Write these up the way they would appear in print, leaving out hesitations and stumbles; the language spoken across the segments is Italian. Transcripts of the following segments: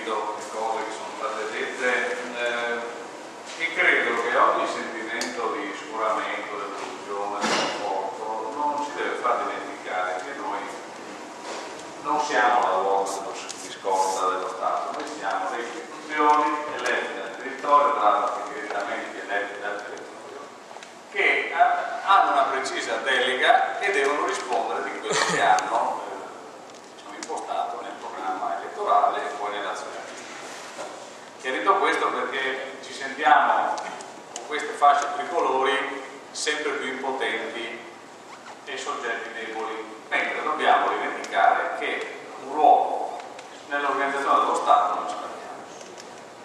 condivido le cose che sono state dette e credo che ogni sentimento di scuramento, delusione, conforto non ci deve far dimenticare che noi non siamo la ruota di scorta dello Stato, noi siamo le istituzioni elette dal territorio, tra l'altro direttamente elette dal territorio, che hanno una precisa delega e devono rispondere di quello che hanno impostato nel programma elettorale e poi nell'azione artistica. Chiarito questo perché ci sentiamo con queste fasce tricolori sempre più impotenti e soggetti deboli, mentre dobbiamo dimenticare che un ruolo nell'organizzazione dello Stato non ce l'abbiamo.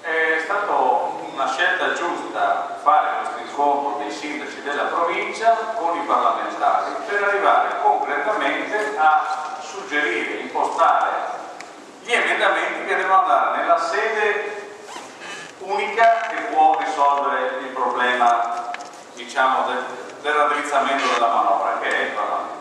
È stata una scelta giusta fare questo incontro dei sindaci della provincia con i parlamentari per arrivare concretamente a suggerire, impostare gli emendamenti che devono andare nella sede unica che può risolvere il problema, diciamo, del raddrizzamento della manovra, che è il Parlamento.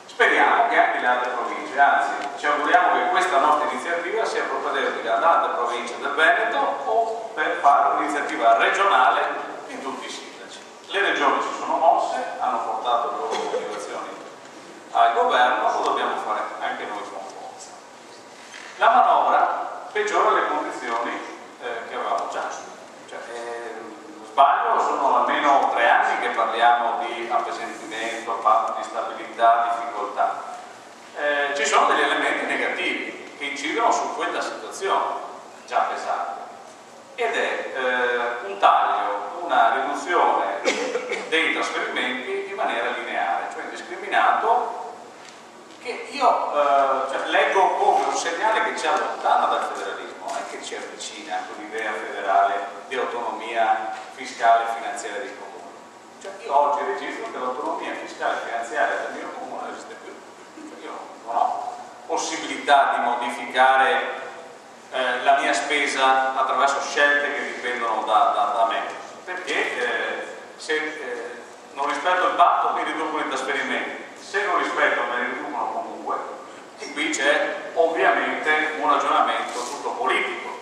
Speriamo che anche le altre province, anzi ci auguriamo che questa nostra iniziativa sia propedeutica ad altre province del Veneto o per fare un'iniziativa regionale in tutti i sindaci. Le regioni si sono mosse, hanno portato le loro motivazioni al governo, lo dobbiamo fare anche noi con forza. La manovra peggiora le condizioni che avevamo già. Sbaglio, sono almeno 3 anni che parliamo di appesantimento, patto di stabilità, difficoltà. Ci sono degli elementi negativi che incidono su quella situazione già pesante ed è un taglio, una riduzione dei trasferimenti in maniera lineare, cioè indiscriminato, che io leggo come un segnale che ci allontana dal federalismo, non è che ci avvicina a quell'idea federale di autonomia fiscale e finanziaria dei comuni. Cioè io oggi registro che l'autonomia fiscale e finanziaria del mio comune non esiste più. Cioè, io non ho possibilità di modificare la mia spesa attraverso scelte che dipendono da me, perché se non rispetto il patto mi riducono i trasferimenti, se non rispetto me li riducono comunque, e qui c'è ovviamente un ragionamento tutto politico,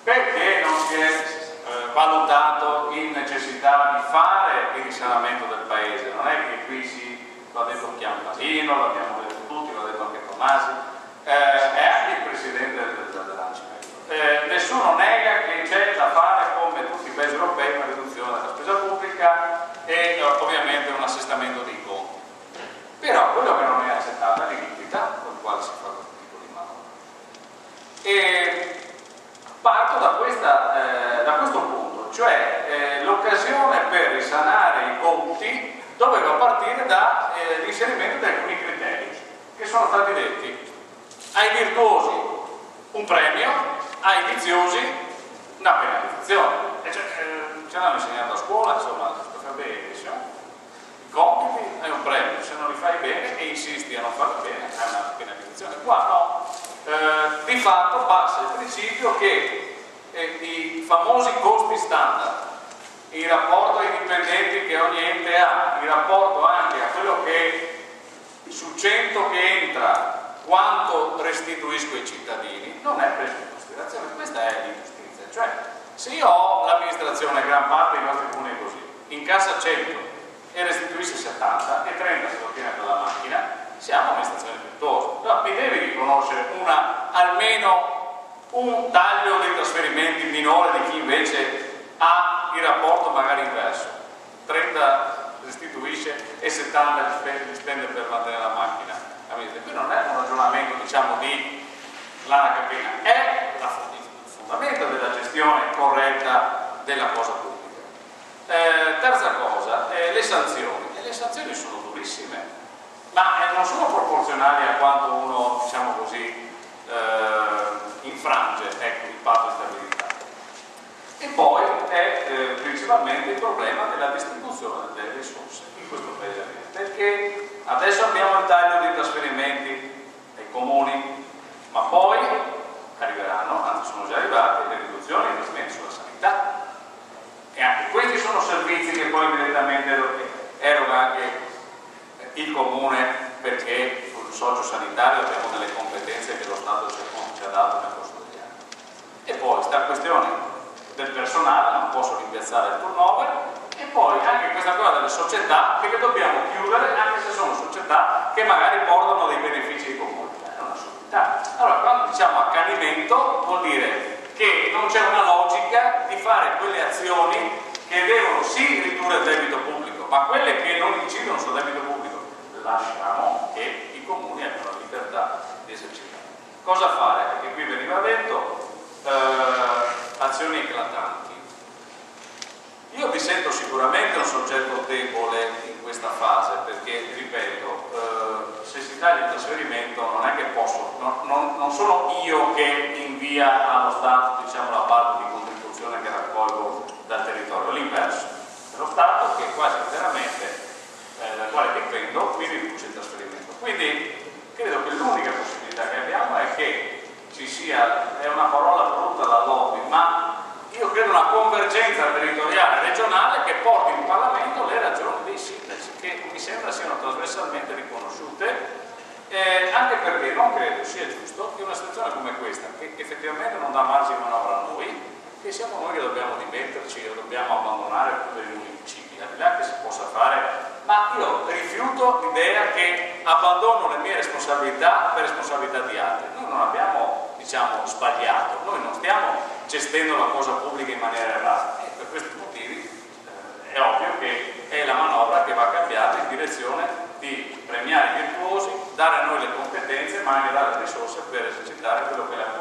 perché non si è valutato in necessità di fare il risanamento del paese. Non è che qui l'ha detto Chiampasino, l'abbiamo detto tutti, l'ha detto anche Tomasi, è anche il presidente dell'ANCI. Nessuno nega che c'è da fare, come tutti i paesi europei, una riduzione della spesa pubblica e ovviamente un assestamento dei conti. Però quello che non è accettato è l'iniquità con la quale si fa questo tipo di manovra. E parto da questo punto, cioè l'occasione per risanare i conti doveva partire dall'inserimento di alcuni criteri che sono stati detti: ai virtuosi un premio, ai viziosi una penalizzazione. Ce l'hanno insegnato a scuola, insomma, fa benissimo. I compiti hai un premio, se non li fai bene e insisti a non farli bene hai una penalizzazione. Qua no, di fatto passa il principio che i famosi costi standard, in rapporto ai dipendenti che ogni ente ha, in rapporto anche a quello che su 100 che entra quanto restituisco ai cittadini, non è preso in considerazione. Questa è l'ingiustizia. Cioè, se io ho l'amministrazione, gran parte dei nostri comuni è così, incassa 100 e restituisce 70 e 30 se lo tiene per la macchina, siamo amministrazione virtuosa. No, mi devi riconoscere almeno un taglio dei trasferimenti minore di chi invece ha il rapporto magari inverso: 30 restituisce e 70 li spende per mantenere la macchina. Qui non è un ragionamento, diciamo, di lana capena, è il fondamento della gestione corretta della cosa pubblica. Terza cosa, le sanzioni. Le sanzioni sono durissime, ma non sono proporzionali a quanto uno, diciamo così, infrange il patto di stabilità. E poi è principalmente il problema della distribuzione delle risorse in questo paese, perché adesso abbiamo il taglio dei trasferimenti ai comuni, ma poi arriveranno, anzi sono già arrivate, le riduzioni dei trasferimenti sulla sanità, e anche questi sono servizi che poi direttamente eroga anche il comune, perché sul socio sanitario abbiamo delle competenze che lo Stato ci ha dato sta questione del personale, non posso rimpiazzare il turnover, e poi anche questa cosa delle società che le dobbiamo chiudere anche se sono società che magari portano dei benefici ai comuni. È una società. Allora, quando diciamo accanimento vuol dire che non c'è una logica di fare quelle azioni che devono sì ridurre il debito pubblico, ma quelle che non incidono sul debito pubblico lasciamo che i comuni abbiano la libertà di esercitare. Cosa fare? Perché qui veniva detto azioni eclatanti. Io mi sento sicuramente un soggetto debole in questa fase, perché, ripeto, se si taglia il trasferimento non è che posso, non sono io che invia allo Stato, diciamo, la parte di contribuzione che raccolgo dal territorio, l'inverso. È lo Stato che quasi interamente, dal quale dipendo, mi riduce il trasferimento. Quindi credo che l'unica possibilità che abbiamo è che ci sia, è una parola brutta da lobby, ma io credo una convergenza territoriale regionale che porti in Parlamento le ragioni dei sindaci, che mi sembra siano trasversalmente riconosciute, anche perché non credo sia giusto che una situazione come questa, che effettivamente non dà margine di manovra a noi, che siamo noi che dobbiamo dimetterci o dobbiamo abbandonare tutti i municipi, al di là che si possa fare, ma io rifiuto l'idea che abbandono le mie responsabilità per responsabilità di altri. Noi non abbiamo, diciamo, sbagliato, noi non stiamo gestendo la cosa pubblica in maniera errata, e per questi motivi è ovvio che è la manovra che va cambiata in direzione di premiare i virtuosi, dare a noi le competenze, ma anche dare le risorse per esercitare quello che è la